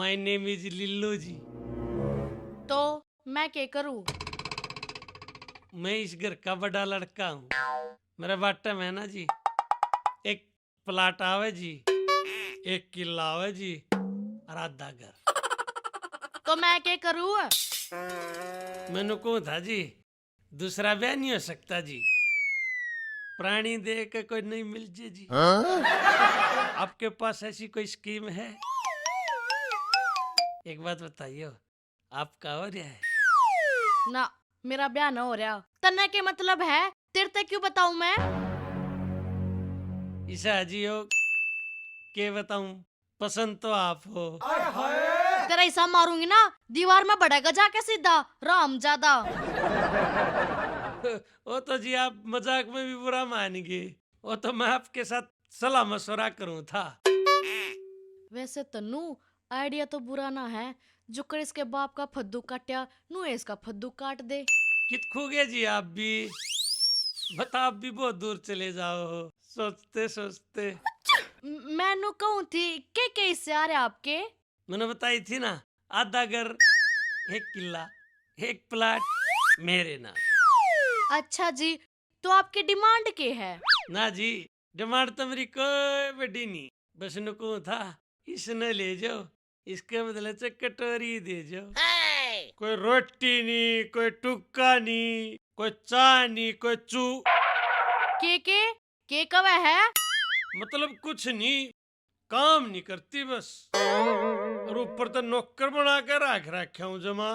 My name is Lillu जी। तो मैं क्या करूं? मैं इस घर का बड़ा लड़का हूँ। मेरे बाटे में है ना जी, एक प्लाट आवे जी, एक किला आवे जी, और आधा घर। तो मैं क्या करूं? मैंने कहा था जी, दूसरा ब्याह नहीं हो सकता जी। प्राणी दे के कोई नहीं मिल जे जी। आपके पास ऐसी कोई स्कीम है? एक बात बताइए, आपका हो रहा है? ना, मेरा ब्याह ना हो रहा। तन्ने के मतलब है, तेरे तक क्यों बताऊं मैं? ईसा जी हो के बताऊं, पसंद तो आप हो। तेरा ऐसा मारूंगी ना, दीवार में बढ़ेगा जाके सीधा राम ज्यादा। वो तो जी आप मजाक में भी बुरा मानेंगे, वो तो मैं आपके साथ सलाह मशवरा करूं था। वैसे तन्नू, आइडिया तो बुरा ना है। जो कर इसके बाप का फद्दू काटा, नू इसका फद्दू काट दे। कित खो गए जी आप भी, बता आप भी बहुत दूर चले जाओ सोचते सोचते। मैनू कहूं थी के कैसे आ रहे आपके? मैंने बताई थी ना, आधा घर, एक किला, एक प्लाट मेरे नाम। अच्छा जी, तो आपकी डिमांड के है? ना जी, डिमांड तो मेरी कोई बड़ी नहीं, बस नुकू था इसने ले जाओ, इसके बदले से कटोरी दे जाओ। कोई रोटी नहीं, कोई टुक्का नहीं, कोई चाय नहीं, कोई चू, के कब है? मतलब कुछ नहीं, काम नहीं करती बस। और ऊपर तो नौकर बना कर रख रखे हूँ जमा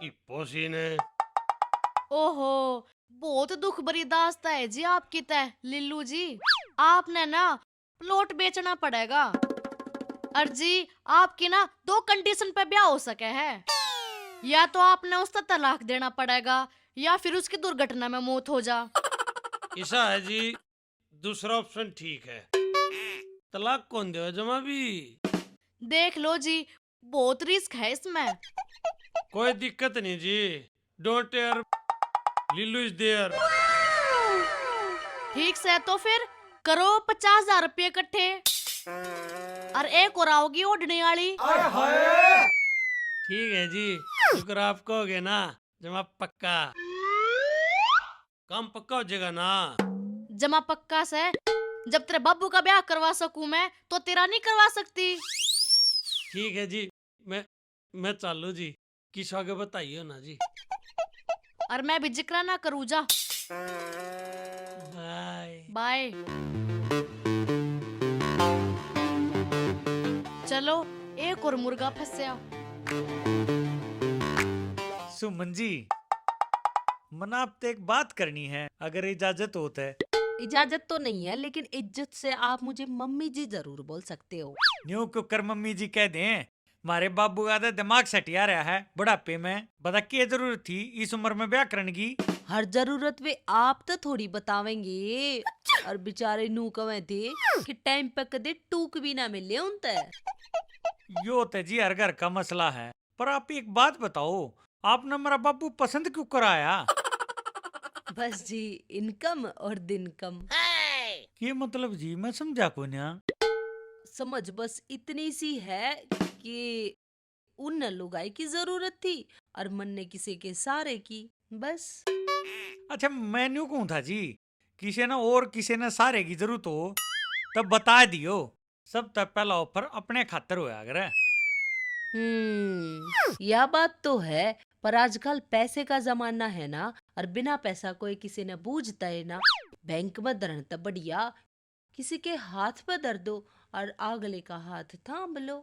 इपोसी ने। ओहो, बहुत दुख भरी दास्ता है जी आपकी तय लिल्लू जी। आपने ना प्लॉट बेचना पड़ेगा। और जी, आपकी ना दो कंडीशन पे ब्याह हो सके है। या तो आपने उसका तलाक देना पड़ेगा, या फिर उसकी दुर्घटना में मौत हो जा। ऐसा है जी, दूसरा ऑप्शन ठीक है। तलाक कौन दे जमा भी? देख लो जी, बहुत रिस्क है इसमें। कोई दिक्कत नहीं जी, don't air, Lillu is there. ठीक से, तो फिर करो 50,000 रुपये इकट्ठे, और एक और आओगी ओढ़ने वाली। ठीक है जी, शुक्र आप कहोगे ना, जमा पक्का, काम पक्का हो जाएगा ना। जमा पक्का से जब तेरे बाबू का ब्याह करवा सकूं मैं, तो तेरा नहीं करवा सकती। ठीक है जी, मैं चालू जी, किस आगे बताइए ना जी। और मैं भी जिक्र ना करूं जा। बाय। बाय। चलो, एक और मुर्गा फंसया। सुमन जी, मना आपसे एक बात करनी है, अगर इजाजत होता है। इजाजत तो नहीं है, लेकिन इज्जत से आप मुझे मम्मी जी जरूर बोल सकते हो। न्यू कुकर मम्मी जी कह दें, हमारे बाबू का तो दिमाग सटिया रहा है बुढ़ापे में, बता क्या जरूरत थी इस उम्र में ब्याह करने की। हर जरूरत वे आप तो थोड़ी बतावेंगे। और बेचारे नू कवे थे कि टाइम पे कदे टूक भी ना मिले उनते। यो तो जी हर घर का मसला है, पर आप एक बात बताओ, आपने मेरा बाबू पसंद क्यों कराया? बस जी, इनकम और दिन कम। ये मतलब जी मैं समझा को ना। समझ बस इतनी सी है कि उन लुगाई की जरूरत थी और मन ने किसी के सारे की, बस। अच्छा मैं न्यू कहूँ था जी, किसी ने और किसी ने सारे की जरूरत हो तब बता दियो, सब तब पहला ऑफर अपने खातर होया अगर। यह बात तो है, पर आजकल पैसे का जमाना है ना, और बिना पैसा कोई किसी ने बूझता है ना। बैंक में धरण तो बढ़िया, किसी के हाथ पर धर दो और अगले का हाथ थाम लो।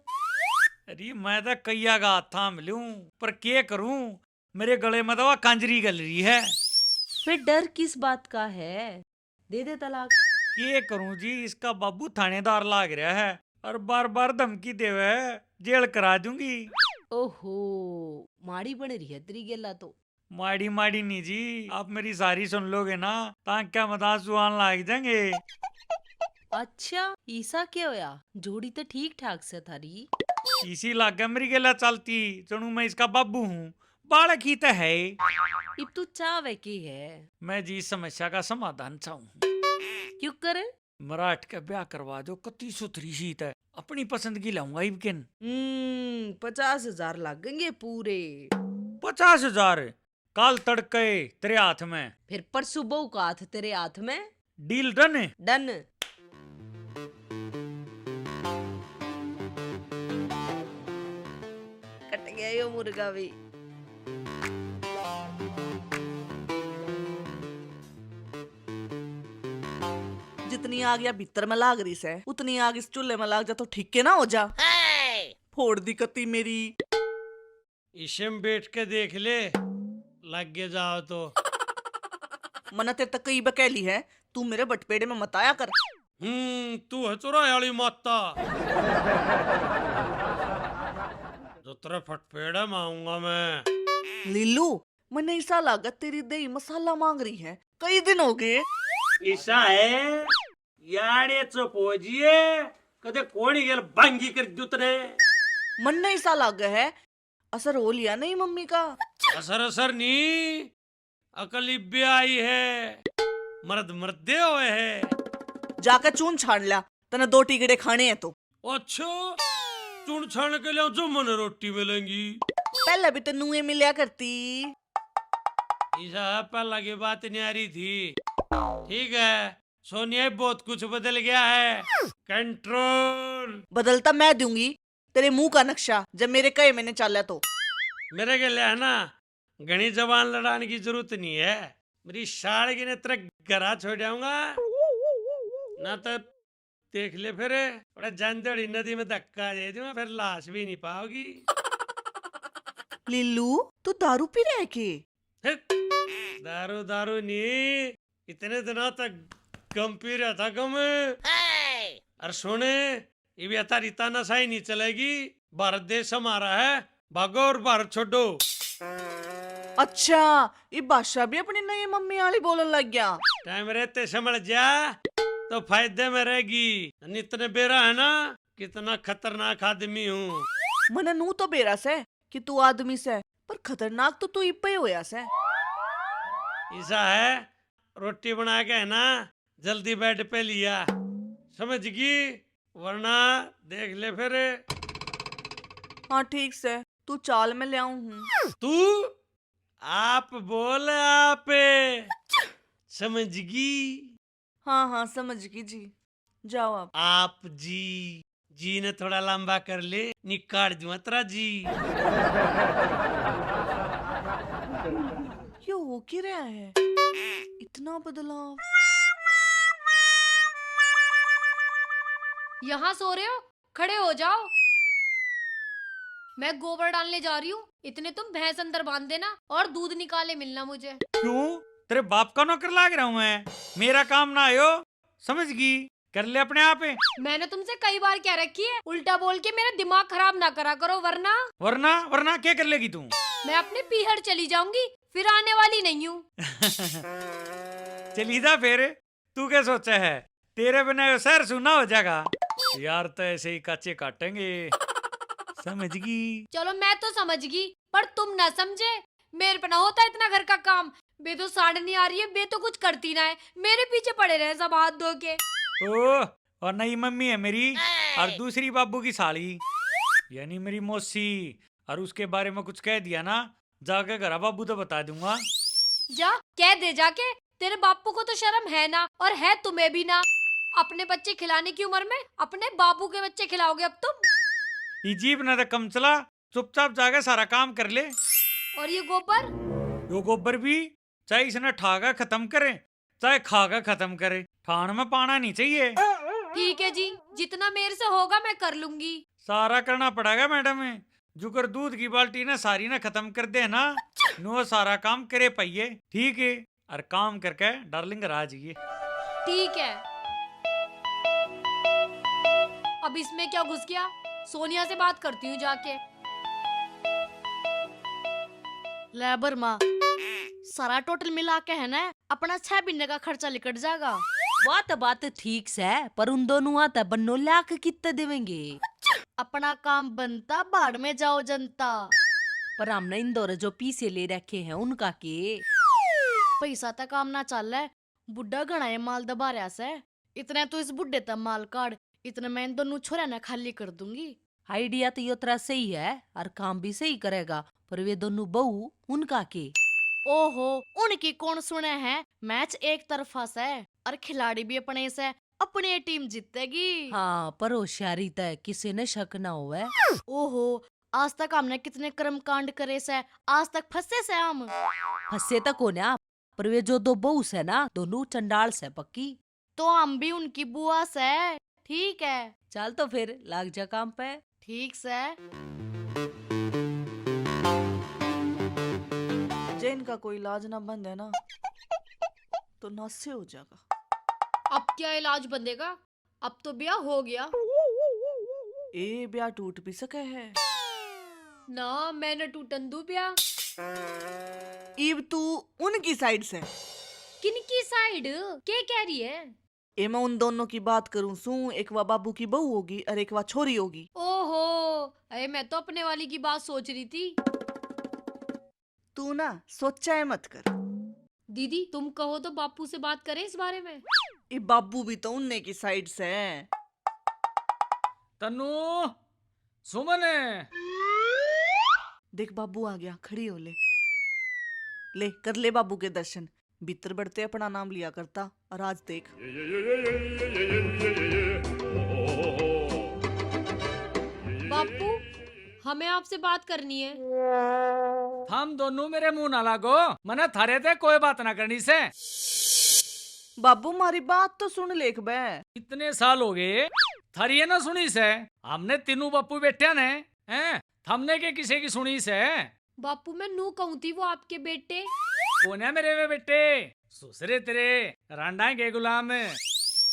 अरे मैं तो कैया का हाथ थाम लूं, पर क्या करूं, मेरे गले में तो कांजरी गल रही है। फिर डर किस बात का है, दे दे तलाक। क्या करूं जी, इसका बाबू थानेदार लाग रहा है और बार बार धमकी देवे है, जेल करा दूंगी। ओहो, माड़ी बन रही है तेरी गेला तो। माड़ी माड़ी नहीं जी, आप मेरी सारी सुन लोगे ना, ताकि क्या मदास जुआन लाग जाएंगे। अच्छा, ईसा क्या होया, जोड़ी तो ठीक ठाक से थारी। इसी लागे मेरी गेला चलती, चनू मैं इसका बाबू हूँ, बालक ही तो है। इब तू चावे की है, मैं जी इस समस्या का समाधान चाहूँ। क्यों करे? मराठ का ब्याह करवा दो, कति सुथरी शीत है, अपनी पसंद की लाऊंगा इबकिन। 50,000 लगेंगे पूरे। 50,000 काल तड़के तेरे हाथ में। फिर परसों बहू का हाथ तेरे हाथ में। डील डन है। डन। कट गया यो मुर्गा भी। जितनी आग या भीतर में लाग रही से उतनी आग इस चूल्हे में लाग जा तो ठीक के ना हो जा। फोड़ दी कती मेरी। इसम बैठ के देख ले, लग के जाओ तो। मना तेरे तक कई बकैली है, तू मेरे बटपेड़े में मत आया कर। तू है चुरायाली माता। जो तेरे फटपेड़ा मांगूंगा मैं। लीलू मैंने ऐसा लागत तेरी दही मसाला मांग रही है, कई दिन हो गए। ऐसा है यारे चुपोजिए, कदे कोणी गेल भांगी कर दूतने। मन ने ऐसा लाग है, असर हो लिया नहीं मम्मी का। असर असर नहीं, अकल इब्बे आई है, मर्द मर्दे हुए है। जाकर चून छान लिया, तने 2 टिकड़े खाने हैं तो। अच्छा, चून छान के लिए जो मन रोटी मिलेंगी। पहले भी तो नुए मिलिया करती। ऐसा पहला की बात नहीं आ रही थी। ठीक है, सोनिया बहुत कुछ बदल गया है। कंट्रोल। बदलता मैं दूंगी तेरे मुंह का नक्शा, जब मेरे कहे मैंने चाला तो। मेरे के लिए है ना, घनी जबान लड़ाने की जरूरत नहीं है। मेरी साड़ की ने तेरा घरा छोड़ जाऊंगा ना, तो देख ले फिर बड़ा जानदड़ी नदी में धक्का दे दूंगा, फिर लाश भी नहीं पाओगी। लीलू तू दारू पी रहा है के? दारू दारू नहीं, इतने दिनों तक गम पी रहा था गम। और सुने, ये भी अतारी नशा ही नहीं चलेगी। भारत देश हमारा है, भागो और भारत छोड़ो। अच्छा, ये बादशाह भी अपनी नई मम्मी वाली बोलने लग गया। टाइम रहते समझ जा तो फायदे में रहेगी। इतने बेरा है ना, कितना खतरनाक आदमी हूँ। मने नू तो बेरा से कि तू आदमी से, पर खतरनाक तो तू इप्पे होया से। ऐसा है, रोटी बना के है ना जल्दी बेड पे लिया, समझ गई, वरना देख ले फिर। हाँ ठीक से, तू चाल में ले आऊं हूँ। तू आप बोल, आप समझ गई। हाँ हाँ समझ गई जी, जाओ आप जी, जी ने थोड़ा लंबा कर ले, निकाल दूं तेरा जी। ये हो क्या रहा है, इतना बदलाव। यहाँ सो रहे हो? खड़े हो जाओ, मैं गोबर डालने जा रही हूँ। इतने तुम भैंस अंदर बांध देना और दूध निकाले मिलना मुझे। क्यों, तेरे बाप का नौकर लाग रहा हूँ मैं? मेरा काम ना आयो, समझ गई, कर ले अपने आप है। मैंने तुमसे कई बार कह रखी है, उल्टा बोल के मेरा दिमाग खराब ना करा करो, वरना वरना वरना क्या कर लेगी तू? मैं अपने पीहर चली जाऊंगी, फिर आने वाली नहीं हूँ। चली जा फिर, तू क्या सोचा है, तेरे बिना शहर सुना हो जाएगा। यार तो ऐसे ही काचे काटेंगे, समझ गई। चलो मैं तो समझ गई, पर तुम ना समझे। मेरे पे ना होता इतना घर का काम। बे तो साड़नी आ रही है, बे तो कुछ करती ना है, मेरे पीछे पड़े रहे सब हाथ धो के। ओह, और नई मम्मी है मेरी, और दूसरी बाबू की साली, यानी मेरी मौसी, और उसके बारे में कुछ कह दिया ना, जाके घर बाबू तो बता दूंगा। जा कह दे जाके, तेरे बापू को तो शर्म है ना, और है तुम्हें भी ना। अपने बच्चे खिलाने की उम्र में अपने बाबू के बच्चे खिलाओगे अब तुम। ये जीप ना तो कम चला, चुपचाप जाके सारा काम कर ले। और ये गोबर? यो गोबर भी चाहे इसने ठागा खत्म करे, चाहे खागा खत्म करे, ठाण में पाना नहीं चाहिए। ठीक है जी, जितना मेरे से होगा मैं कर लूंगी। सारा करना पड़ेगा मैडम, जुकर दूध की बाल्टी ने सारी ने खत्म कर दे ना, नो सारा काम करे पाइये, ठीक है। और काम करके डार्लिंग आ जाइए। ठीक है, अब इसमें क्या घुस गया, सोनिया से बात करती हूँ जाके। लेबर माँ, सारा टोटल मिला के है ना अपना 6 महीने का खर्चा निकट जाएगा। वो तो बात ठीक है, पर उन दोनों आता बन्नो लाख कितने देवेंगे? अपना काम बनता, बाढ़ में जाओ जनता। पर हमने इंदौर जो पीसे ले रखे हैं उनका के पैसा तक काम ना चल रहा है, बुढ़ा घना ये माल दबा रहा से, इतने तो इस बुड्ढे तक माल काट, इतने मैं इन दोनों छोरा ना खाली कर दूंगी। आइडिया तो यो तरह सही है और काम भी सही करेगा, पर वे दोनों बहू उनका के। ओहो, उनकी कौन सुने हैं? मैच एक तरफा से और खिलाड़ी भी अपने से, अपनी टीम जीतेगी। हाँ, पर होशियारी तय किसी ने शक ना होवे। ओहो, आज तक हमने कितने कर्म कांड करे से, आज तक फंसे से हम। फंसे तक हो ना, पर वे जो दो बहू से ना दोनों चंडाल से पक्की। तो हम भी उनकी बुआ से। ठीक है, चल तो फिर लाग जा काम पे। ठीक से। जे इनका कोई इलाज ना बंद है ना तो नस्य हो जाएगा। अब क्या इलाज बंदेगा? अब तो ब्याह हो गया। ए ब्याह टूट भी सके है ना, मैंने टूटन दू ब्याह। इब तू उनकी साइड से। किनकी साइड? क्या कह रही है? ए मैं उन दोनों की बात करूं सू, एक वा बाबू की बहू होगी और एक वा छोरी होगी। ओहो, अरे मैं तो अपने वाली की बात सोच रही थी। तू ना सोचा है मत कर। दीदी तुम कहो तो बापू से बात करें इस बारे में। ए बाबू भी तो उनने की साइड से है। तन्नू, सुमन, देख बाबू आ गया, खड़ी हो ले। ले कर ले बाबू के दर्शन। भीतर बढ़ते अपना नाम लिया करता, और आज देख। बापू, हमें आपसे बात करनी है। हम दोनों मेरे मुंह ना लागो, मने थारे थे कोई बात ना करनी से। बाबू मारी बात तो सुन लेख बे। इतने साल हो गए थारी ये ना सुनी से। हमने तीनों बापू बैठे ने हैं, हमने के किसी की सुनी से। बापू मैं नू कहूँ थी वो आपके बेटे। कौन है मेरे वे बेटे? सुसरे तेरे रांडा के गुलाम।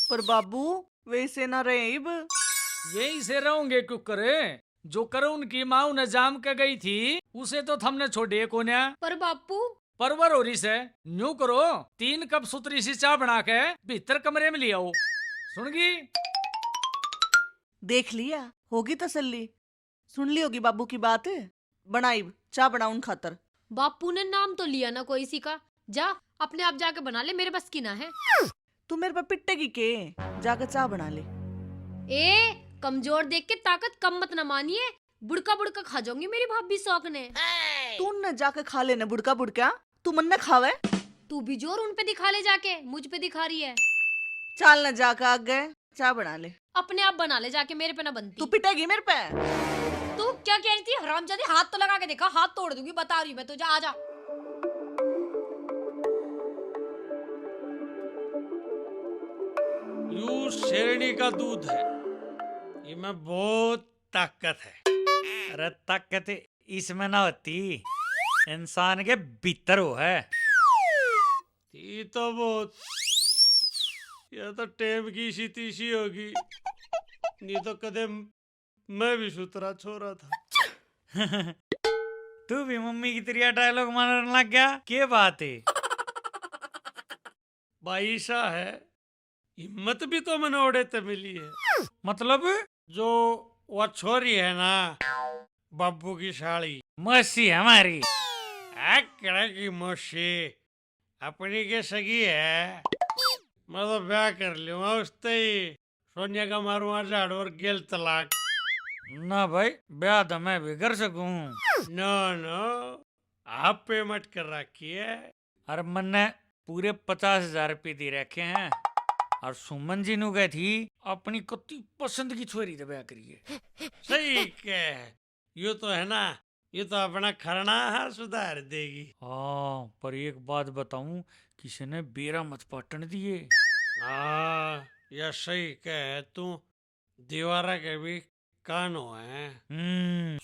पर बाबू वैसे ना रहे इब। यही से रहोगे क्यों करे? जो करो उनकी माँ उन्हें जाम के गई थी, उसे तो हमने छोड़े कौन है। पर बापू परवर हो रही से न्यू करो, 3 कप सुतरी सी चाय बना के भीतर कमरे में ले आओ। सुनगी? देख लिया, होगी तसल्ली। सुन ली होगी बाबू की बात। बनाई चाय बना उन खातर। बापू ने नाम तो लिया ना कोई सी का। जा अपने आप जाके बना ले, मेरे बस की ना है। तू मेरे पे पिटेगी के? जाकर चाय बना ले। ए कमजोर देख के ताकत कम मत न मानिए, बुड़का बुड़का खा जाऊंगी मेरी भाभी शौक ने। तू न जाकर खा लेने बुड़का बुड़का, तू मन न खावे। तू भी जोर उन पे दिखा ले, जाके मुझ पे दिखा रही है। चाल न जाकर आ गए, चाय बना ले। अपने आप बना ले जाके, मेरे पे ना बनती। तू पिटेगी मेरे पे। तू क्या कह रही थी हरामजादी? हाथ तो लगा के देखा, हाथ तोड़ दूंगी, बता रही हूँ मैं तुझे। आजा। यू शेरनी का दूध है, इनमें बहुत ताकत है। अरे ताकत इसमें ना होती, इंसान के भीतर हो है। ये तो बहुत, यह तो टेम की सी तीसी होगी। नहीं तो कदे मैं भी सुतरा छोरा था। तू भी मम्मी की तरह डायलॉग मारने लग गया, क्या बात है? बाईशा है, हिम्मत भी तो मैंने ओढ़े ते मिली है। मतलब जो वो छोरी है ना, बाबू की साड़ी, मौसी हमारी। कड़ा की मौसी अपनी के सगी है। मैं तो ब्याह कर लूंगा उससे ही। सोनिया का मारूंगा झाड़ और गेल तलाक। ना भाई, ब्याह तो मैं भी कर सकूं। नो नो, आप पेमेंट कर रखी है। और मैंने पूरे 50,000 रुपये दे रखे हैं। और सुमन जी नु गई थी अपनी कत्ती पसंद की छोरी से ब्याह करिए। सही के यू तो है ना, ये तो अपना खरना सुधार देगी। हाँ, पर एक बात बताऊं, किसी ने बेरा मत पाटन दिए। हाँ, यह सही कह तू। दीवारा के भी कान हो हैं।